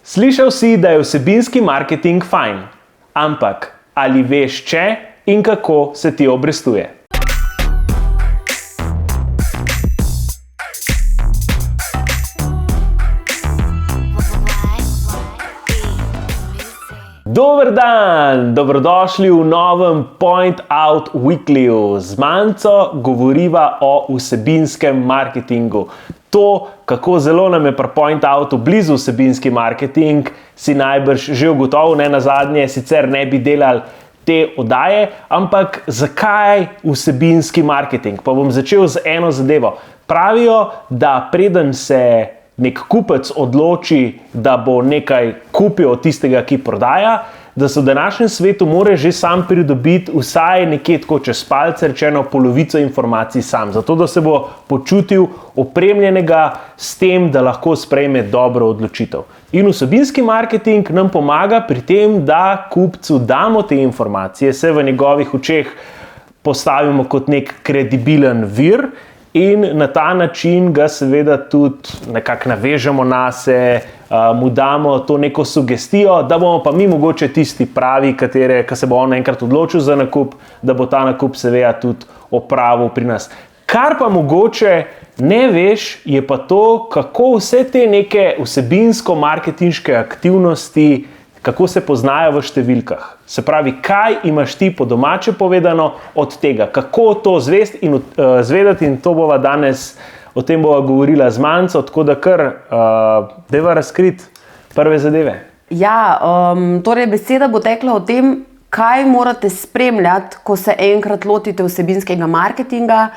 Slišal si, da je vsebinski marketing fajn, ampak ali veš, če in kako se ti obrestuje? Dober dan, dobrodošli v novem Point Out Weeklyju. Z Manco govoriva o vsebinskem marketingu. To, kako zelo nam je pri Point Outu blizu vsebinski marketing, si najbrž že ugotovil, ne nazadnje, sicer ne bi delali te oddaje, ampak zakaj vsebinski marketing? Pa bom začel z eno zadevo. Pravijo, da preden se nek kupec odloči, da bo nekaj kupil od tistega, ki prodaja, da se v današnjem svetu mora že sam pridobiti vsaj nekje tako čez palce rečeno polovico informacij sam, zato da se bo počutil opremljenega s tem, da lahko sprejme dobro odločitev. In vsebinski marketing nam pomaga pri tem, da kupcu damo te informacije, se v njegovih očeh postavimo kot nek kredibilen vir, in na ta način ga seveda tudi nekako navežemo nase, mu damo to neko sugestijo, da bomo pa mi mogoče tisti pravi, ki se bo on enkrat odločil za nakup, da bo ta nakup seveda tudi opravil pri nas. Kar pa mogoče ne veš, je pa to, kako vse te neke vsebinsko-marketinške aktivnosti, kako se poznajo v številkah. Se pravi, kaj imaš ti po domače povedano od tega, kako to zvedeti, in to bova danes, o tem bova govorila z Manco, tako da kar deva razkriti prve zadeve. Ja, torej beseda bo tekla o tem, kaj morate spremljati, ko se enkrat lotite vsebinskega marketinga.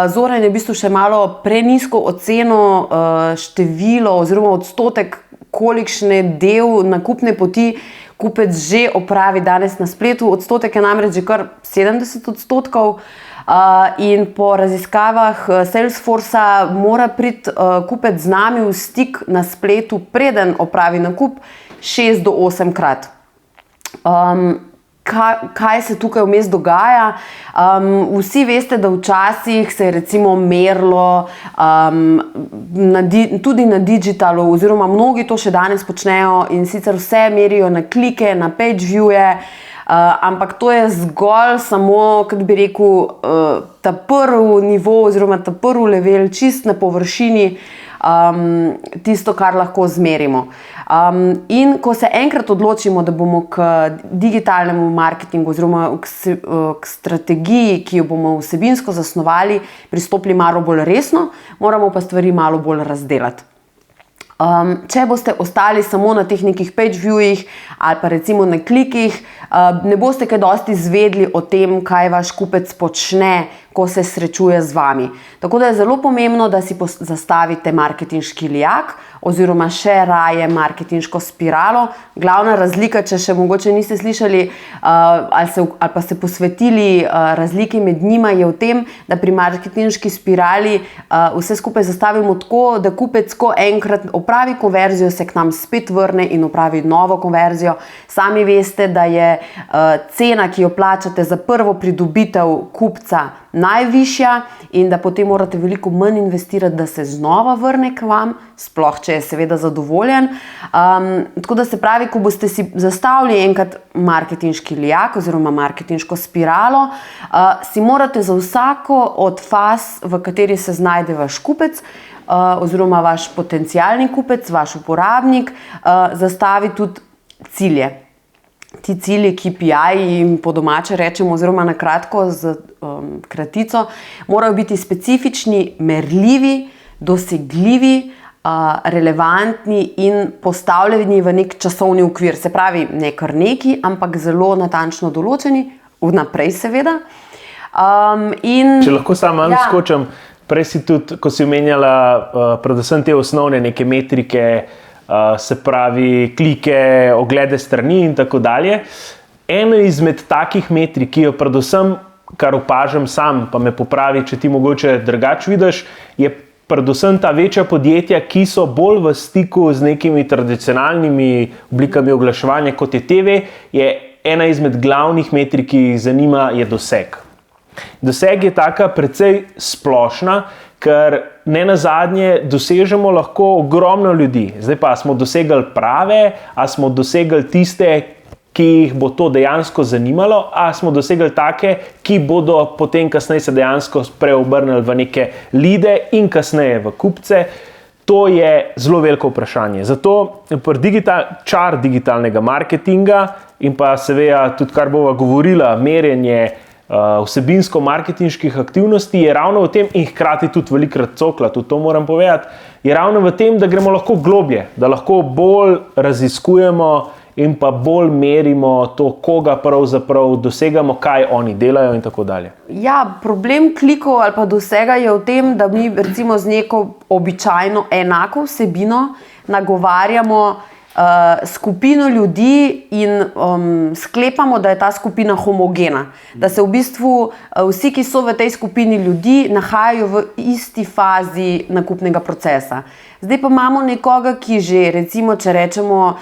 Zoran je v bistvu še malo prenizko oceno število oziroma odstotek, kolikšne del nakupne poti kupec že opravi danes na spletu. Odstotek je namreč že kar 70%. In po raziskavah Salesforcea mora priti kupec z nami v stik na spletu, preden opravi nakup, 6 do 8 krat. Kaj se tukaj vmes dogaja? Vsi veste, da včasih se je recimo merilo tudi na digitalu, oziroma mnogi to še danes počnejo, in sicer vse merijo na klike, na page view-je, ampak to je zgolj samo, kot bi rekel, ta prvi nivo oziroma ta prvi level, čist na površini, tisto, kar lahko zmerimo. In ko se enkrat odločimo, da bomo k digitalnemu marketingu oziroma k strategiji, ki jo bomo vsebinsko zasnovali, pristopili malo bolj resno, moramo pa stvari malo bolj razdelati. Če boste ostali samo na teh nekih page viewih ali pa recimo na klikih, ne boste kaj dosti izvedli o tem, kaj vaš kupec počne, ko se srečuje z vami. Tako da je zelo pomembno, da si zastavite marketinški lijak oziroma še raje marketinško spiralo. Glavna razlika, če še mogoče niste slišali ali pa se posvetili razliki med njima, je v tem, da pri marketinški spirali vse skupaj zastavimo tako, da kupec, ko enkrat opravi konverzijo, se k nam spet vrne in opravi novo konverzijo. Sami veste, da je cena, ki jo plačate za prvo pridobitev kupca, najvišja in da potem morate veliko manj investirati, da se znova vrne k vam, sploh če je seveda zadovoljen. Tako da se pravi, ko boste si zastavili enkrat marketinški lijak oziroma marketinško spiralo, si morate za vsako od faz, v kateri se znajde vaš kupec oziroma vaš potencialni kupec, vaš uporabnik, zastaviti tudi cilje. Ti cilji, KPI, jim po domače rečemo, oziroma na kratko z kratico, morajo biti specifični, merljivi, dosegljivi, relevantni in postavljeni v nek časovni okvir. Se pravi, ne kar neki, ampak zelo natančno določeni, vnaprej seveda. Če lahko samo malo skočim, prej si tudi, ko si omenjala predvsem te osnovne neke metrike, se pravi klike, oglede strani in tako dalje. Eno izmed takih metrik, ki jo predvsem, kar opažam sam, pa me popravi, če ti mogoče drugače vidiš, je predvsem ta večja podjetja, ki so bolj v stiku z nekimi tradicionalnimi oblikami oglaševanja, kot je TV, je ena izmed glavnih metrik, ki jih zanima, je doseg. Doseg je taka precej splošna, ker ne nazadnje dosežemo lahko ogromno ljudi. Zdaj pa smo dosegli prave, a smo dosegli tiste, ki jih bo to dejansko zanimalo, a smo dosegli take, ki bodo potem kasneje se dejansko preobrnili v neke lide in kasneje v kupce. To je zelo veliko vprašanje. Zato čar digitalnega marketinga in pa seveda tudi, kar bova govorila, merjenje vsebinsko-marketinških aktivnosti je ravno v tem, in hkrati tudi velikrat cokla, tudi to moram povedati, je ravno v tem, da gremo lahko globlje, da lahko bolj raziskujemo in pa bolj merimo to, koga pravzaprav dosegamo, kaj oni delajo in tako dalje. Ja, problem klikov ali pa dosega je v tem, da mi recimo z neko običajno enako vsebino nagovarjamo skupino ljudi in sklepamo, da je ta skupina homogena. Da se v bistvu vsi, ki so v tej skupini ljudi, nahajajo v isti fazi nakupnega procesa. Zdaj pa imamo nekoga, ki že, recimo, če rečemo,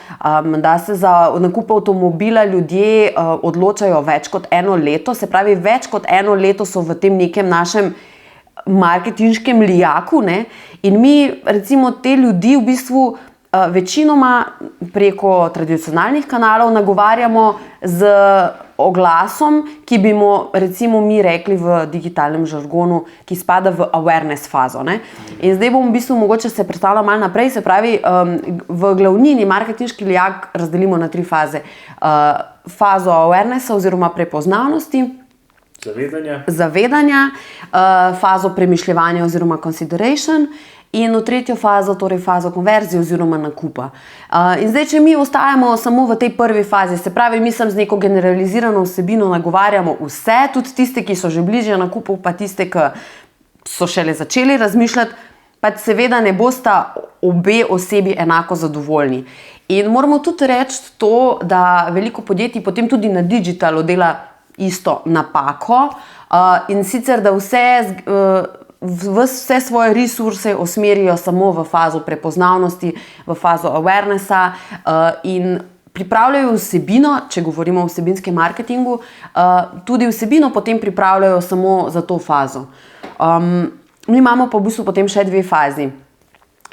da se za nakup avtomobila ljudje odločajo več kot 1 leto, se pravi, več kot 1 leto so v tem nekem našem marketinškem lijaku, ne? In mi, recimo, te ljudi v bistvu večinoma preko tradicionalnih kanalov nagovarjamo z oglasom, ki bi mu recimo mi rekli v digitalnem žargonu, ki spada v awareness fazo. Ne? In zdaj bom v bistvu mogoče se predstavila malo naprej, se pravi, v glavnini marketinški lijak razdelimo na 3 faze. Fazo awarenessa oziroma prepoznavnosti, zavedanja, fazo premišljevanja oziroma consideration in v 3. fazo, torej fazo konverzije oziroma nakupa. In zdaj, če mi ostajamo samo v tej prvi fazi, se pravi, mi sem z neko generalizirano vsebino nagovarjamo vse, tudi tiste, ki so že bližje nakupu, pa tiste, ki so šele začeli razmišljati, pa seveda ne bosta obe osebi enako zadovoljni. In moramo tudi reči to, da veliko podjetij potem tudi na digitalu dela isto napako in sicer, da vse svoje resurse usmerijo samo v fazo prepoznavnosti, v fazo awarenessa in pripravljajo vsebino, če govorimo o vsebinskem marketingu, tudi vsebino potem pripravljajo samo za to fazo. Mi imamo pa v bistvu potem še 2 fazi.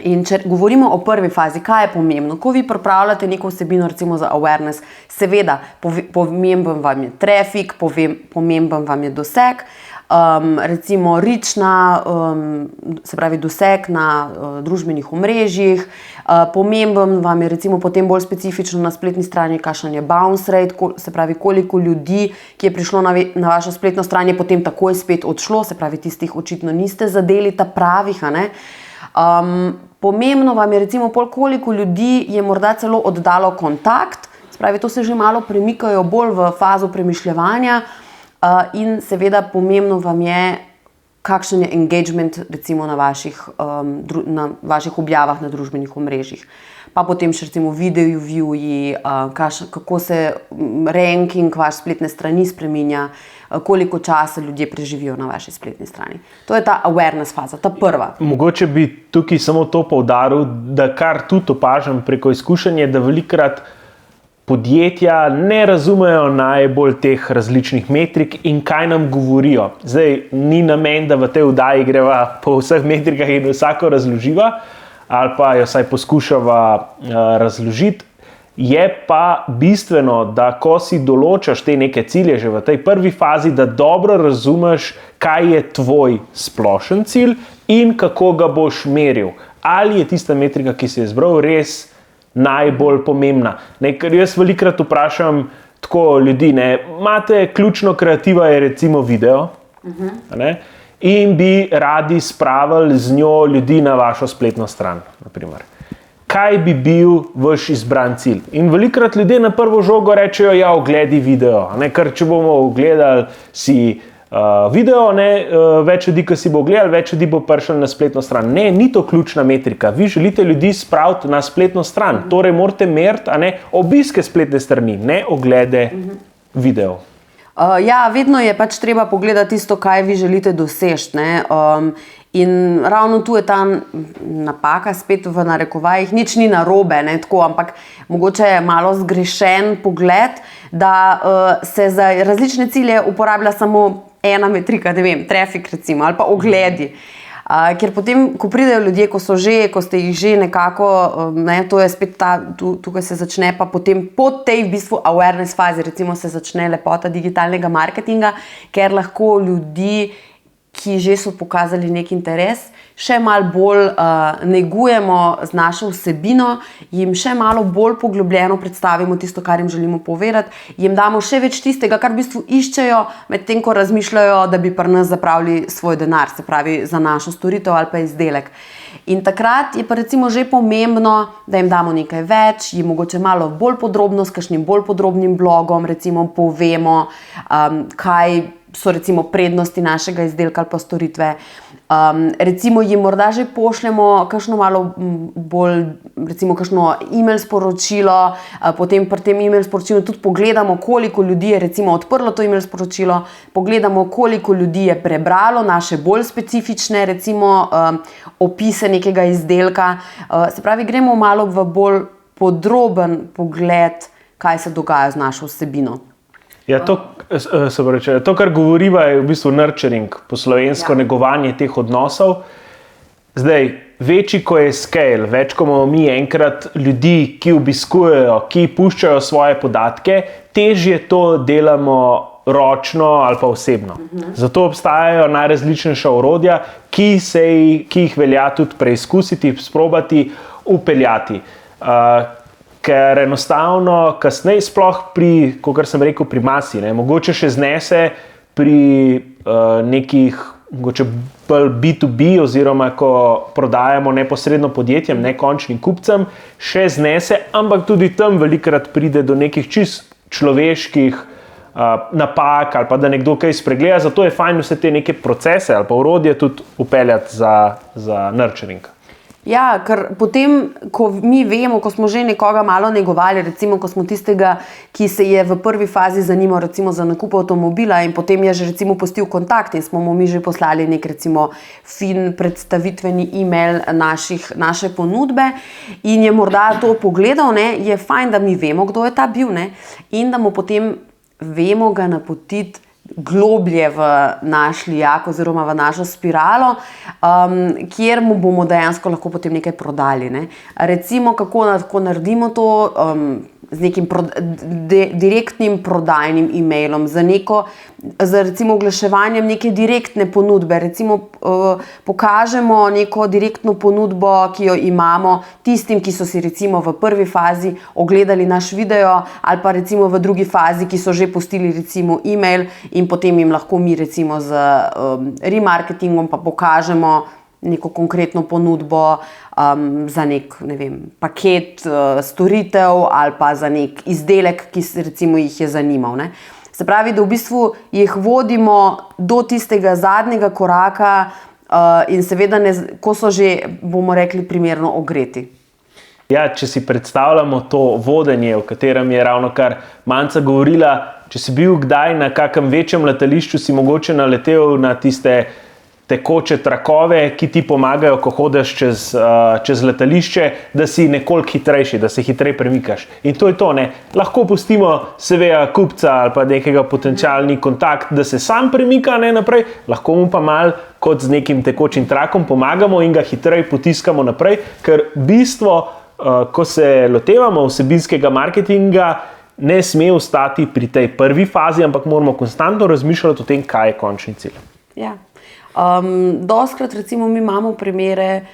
In če govorimo o prvi fazi, kaj je pomembno? Ko vi pripravljate neko vsebino, recimo za awareness, seveda pomemben vam je traffic, pomemben vam je doseg, recimo reach se pravi doseg na družbenih omrežjih, pomemben vam je recimo potem bolj specifično na spletni strani, kakšen je bounce rate, se pravi koliko ljudi, ki je prišlo na vašo spletno stran, je potem takoj spet odšlo, se pravi tistih očitno niste zadeli ta pravih, a ne? Pomembno vam je recimo koliko ljudi je morda celo oddalo kontakt, se pravi to se že malo premikajo bolj v fazo premišljevanja in seveda pomembno vam je, kakšen je engagement recimo na vaših objavah na družbenih omrežjih. Pa potem še recimo video viewji, kako se ranking vaše spletne strani spreminja, koliko časa ljudje preživijo na vaši spletni strani. To je ta awareness faza, ta prva. Mogoče bi tukaj samo to poudaril, da kar tudi opažam preko izkušenj, da velikokrat podjetja ne razumejo najbolj teh različnih metrik in kaj nam govorijo. Zdaj, ni namen, da v tej oddaji greva po vseh metrikah in vsako razloživa, ali pa jo vsaj poskušava razložiti. Je pa bistveno, da ko si določaš te neke cilje že v tej prvi fazi, da dobro razumeš, kaj je tvoj splošen cilj in kako ga boš meril. Ali je tista metrika, ki si je izbral, res najbolj pomembna. Ker jaz velikokrat vprašam tako ljudi, imate ključno kreativa je recimo video, in bi radi spravili z njo ljudi na vašo spletno stran, naprimer. Kaj bi bil vaš izbran cilj? In velikokrat ljudje na prvo žogo rečejo, ja, ogledi video, ker če bomo ogledali si video, več ljudi, ki si bo ogledali, več ljudi bo prišlo na spletno stran. Ne, ni to ključna metrika. Vi želite ljudi spraviti na spletno stran. Torej morate meriti obiske spletne strani, ne oglede video. Ja, vedno je pač treba pogledati tisto, kaj vi želite doseči. In ravno tu je ta napaka, spet v narekovajih, nič ni narobe, ampak mogoče je malo zgrešen pogled, da se za različne cilje uporablja samo ena metrika, traffic recimo, ali pa ogledi. Ker potem, ko pridejo ljudje, ko ste jih že nekako, to je spet tukaj se začne pa potem po tej v bistvu awareness fazi, recimo se začne lepota digitalnega marketinga, ker lahko ljudi, ki že so pokazali nek interes, še malo bolj negujemo z našo vsebino, jim še malo bolj poglobljeno predstavimo tisto, kar jim želimo povedati, jim damo še več tistega, kar v bistvu iščejo, medtem ko razmišljajo, da bi pri nas zapravili svoj denar, se pravi za našo storitev ali pa izdelek. In takrat je pa recimo že pomembno, da jim damo nekaj več, jim mogoče malo bolj podrobno, s kakšnim bolj podrobnim blogom, recimo povemo, kaj so recimo prednosti našega izdelka ali pa storitve. Recimo jim morda že pošljemo kakšno malo bolj, recimo kakšno e-mail sporočilo, potem pri tem e-mail sporočilu tudi pogledamo, koliko ljudi je recimo odprlo to e-mail sporočilo, pogledamo, koliko ljudi je prebralo naše bolj specifične recimo opise nekega izdelka. Se pravi, gremo malo v bolj podroben pogled, kaj se dogaja z našo vsebino. Ja, to, kar govoriva, je v bistvu nurturing, po slovensko negovanje teh odnosov. Zdaj, večji, ko je scale, več, ko imamo mi enkrat ljudi, ki obiskujejo, ki puščajo svoje podatke, težje to delamo ročno ali pa osebno. Zato obstajajo najrazličnejša orodja, ki jih velja tudi preizkusiti, sprobati, upeljati. Ker enostavno kasneje, sploh pri, kot sem rekel, pri masi, mogoče še znese pri nekih, mogoče bolj B2B, oziroma ko prodajamo neposredno podjetjem, ne končnim kupcem, še znese, ampak tudi tam velikokrat pride do nekih čist človeških napak ali pa da nekdo kaj spregleda, zato je fajn vse te neke procese ali pa orodje tudi upeljati za nurturing. Ja, ker potem, ko mi vemo, ko smo že nekoga malo negovali, recimo, ko smo tistega, ki se je v prvi fazi zanimal recimo za nakup avtomobila in potem je že recimo pustil kontakt in smo mu mi že poslali nek recimo fin predstavitveni e-mail naše ponudbe in je morda to pogledal, je fajn, da mi vemo, kdo je ta bil, in da mu potem vemo ga napotiti globlje v naš lijak oziroma v našo spiralo, kjer mu bomo dejansko lahko potem nekaj prodali. Recimo, kako lahko naredimo to z nekim direktnim prodajnim e-mailom, z recimo oglaševanjem neke direktne ponudbe, recimo pokažemo neko direktno ponudbo, ki jo imamo tistim, ki so si recimo v prvi fazi ogledali naš video ali pa recimo v drugi fazi, ki so že pustili recimo e-mail in potem jim lahko mi recimo z remarketingom pa pokažemo neko konkretno ponudbo za nek, paket storitev ali pa za nek izdelek, ki recimo jih je zanimal. Se pravi, da v bistvu jih vodimo do tistega zadnjega koraka in seveda, ko so že, bomo rekli, primerno ogreti. Ja, če si predstavljamo to vodenje, o katerem je ravnokar Manca govorila, če si bil kdaj na kakem večjem letališču, si mogoče naletel na tiste tekoče trakove, ki ti pomagajo, ko hodiš čez letališče, da si nekoliko hitrejši, da se hitreje premikaš. In to je to, lahko pustimo seveda kupca ali pa nekega potencialni kontakt, da se sam premika naprej, lahko mu pa malo kot z nekim tekočim trakom pomagamo in ga hitreje potiskamo naprej, ker bistvo, ko se lotevamo vsebinskega marketinga, ne sme ostati pri tej prvi fazi, ampak moramo konstantno razmišljati o tem, kaj je končni cilj. Ja. Dostkrat recimo mi imamo primere,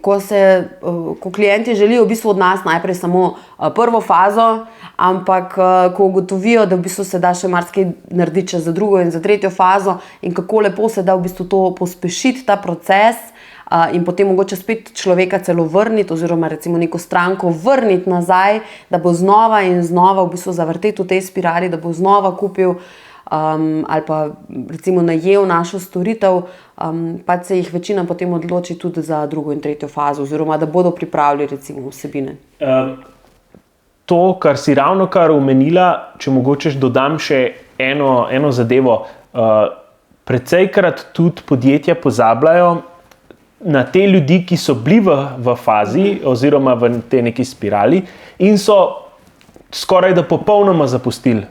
ko klienti želijo v bistvu od nas najprej samo prvo fazo, ampak ko ugotovijo, da v bistvu se da še marsikaj narediti za drugo in za tretjo fazo in kako lepo se da v bistvu to pospešiti, ta proces in potem mogoče spet človeka celo vrniti oziroma recimo neko stranko vrniti nazaj, da bo znova in znova v bistvu zavrtel v tej spirali, da bo znova kupil ali pa recimo najel našo storitev, pa se jih večina potem odloči tudi za drugo in tretjo fazo oziroma da bodo pripravili recimo vsebine. To, kar si ravnokar omenila, če mogoče dodam še eno zadevo, precejkrat tudi podjetja pozabljajo na te ljudi, ki so bili v fazi oziroma v tej neki spirali in so skoraj da popolnoma zapustili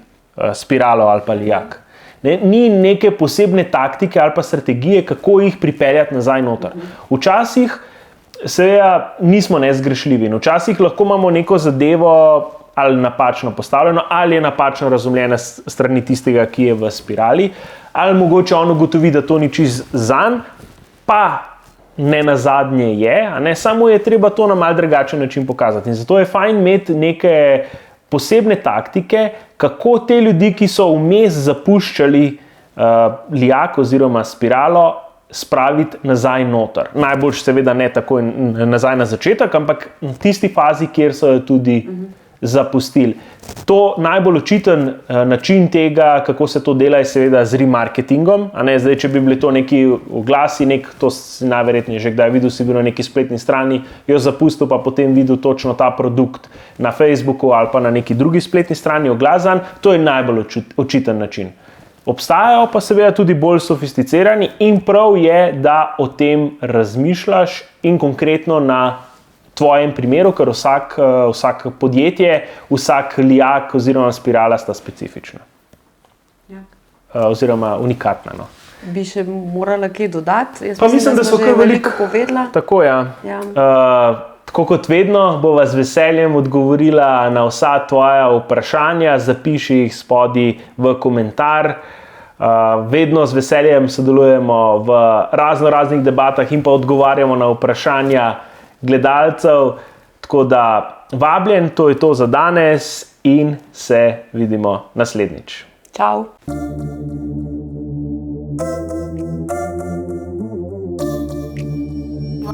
spiralo ali pa lijak. Ni neke posebne taktike ali pa strategije, kako jih pripeljati nazaj noter. Včasih seveda nismo nezgrešljivi in včasih lahko imamo neko zadevo ali napačno postavljeno, ali je napačno razumljena strani tistega, ki je v spirali, ali mogoče on ugotovi, da to ni čist zanj, pa ne nazadnje je, a ne, samo je treba to na mal drugačen način pokazati. In zato je fajn imeti neke posebne taktike, kako te ljudi, ki so vmes zapuščali lijak oziroma spiralo, spraviti nazaj noter. Najbolj seveda ne takoj nazaj na začetek, ampak v tisti fazi, kjer so jo tudi zapustili. To najbolj očiten način tega, kako se to dela, je seveda z remarketingom. Zdaj, če bi bili to neki oglasi, to si najverjetneje že kdaj videl, si bil na neki spletni strani, jo zapustil, pa potem videl točno ta produkt na Facebooku ali pa na neki drugi spletni strani oglasan, to je najbolj očiten način. Obstajajo pa seveda tudi bolj sofisticirani in prav je, da o tem razmišljaš in konkretno na tvojem primeru, ker vsak podjetje, vsak lijak oziroma spirala sta specifična. Ja. Oziroma unikatna. No. Bi še morala kaj dodati? Pa mislim, da so kar veliko povedala. Tako, ja. Tako kot vedno, bova z veseljem odgovorila na vsa tvoja vprašanja, zapiši jih spodaj v komentar. Vedno z veseljem sodelujemo v raznih debatah in pa odgovarjamo na vprašanja gledalcev. Tako da vabljen, to je to za danes in se vidimo naslednjič. Čau!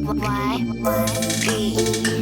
Why?